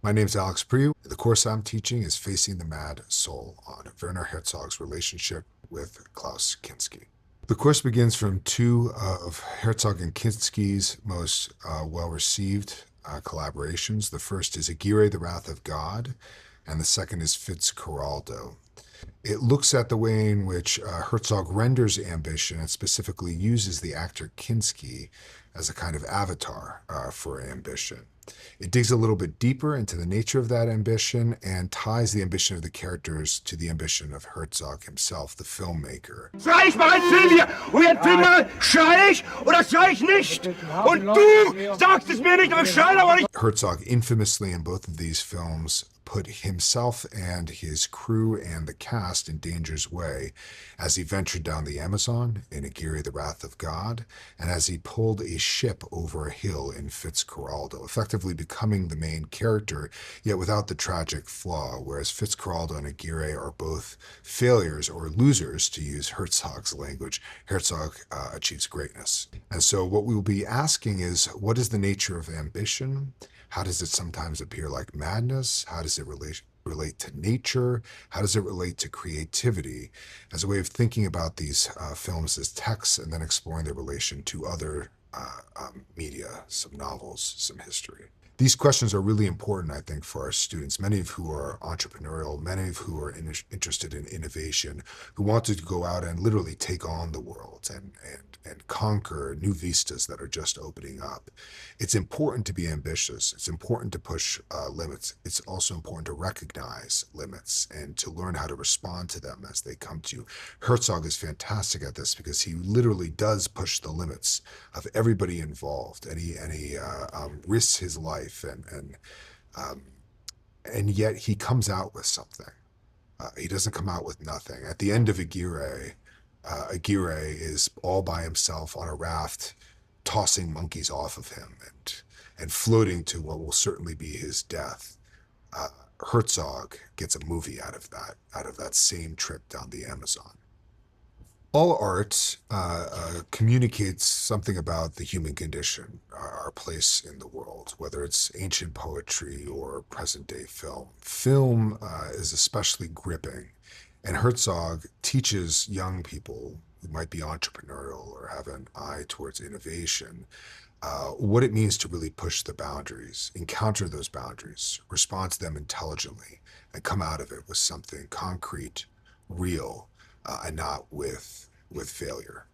My name's Alex Priou. The course I'm teaching is Facing the Mad Soul on Werner Herzog's relationship with Klaus Kinski. The course begins from two of Herzog and Kinski's most well-received collaborations. The first is Aguirre, the Wrath of God, and the second is Fitzcarraldo. It looks at the way in which Herzog renders ambition and specifically uses the actor Kinski as a kind of avatar for ambition. It digs a little bit deeper into the nature of that ambition and ties the ambition of the characters to the ambition of Herzog himself, the filmmaker. Schrei ich mal einen Film hier und jetzt Film mal, schrei ich oder schrei ich nicht? Und du sagst es mir nicht, aber ich schrei aber nicht. Herzog infamously in both of these films put himself and his crew and the cast in danger's way as he ventured down the Amazon in Aguirre, the Wrath of God, and as he pulled a ship over a hill in Fitzcarraldo, effectively becoming the main character, yet without the tragic flaw, whereas Fitzcarraldo and Aguirre are both failures or losers, to use Herzog's language. Herzog achieves greatness. And so what we will be asking is, what is the nature of ambition? How does it sometimes appear like madness? How does it relate to nature? How does it relate to creativity? As a way of thinking about these films as texts and then exploring their relation to other media, some novels, some history. These questions are really important, I think, for our students, many of who are entrepreneurial, many of who are interested in innovation, who want to go out and literally take on the world and conquer new vistas that are just opening up. It's important to be ambitious. It's important to push limits. It's also important to recognize limits and to learn how to respond to them as they come to you. Herzog is fantastic at this because he literally does push the limits of everybody involved, and he risks his life, and yet he comes out with something. He doesn't come out with nothing. At the end of Aguirre, Aguirre is all by himself on a raft, tossing monkeys off of him and floating to what will certainly be his death. Herzog gets a movie out of that same trip down the Amazon. All art communicates something about the human condition, our place in the world, whether it's ancient poetry or present-day film. Film is especially gripping, and Herzog teaches young people who might be entrepreneurial or have an eye towards innovation what it means to really push the boundaries, encounter those boundaries, respond to them intelligently, and come out of it with something concrete, real, and not with failure.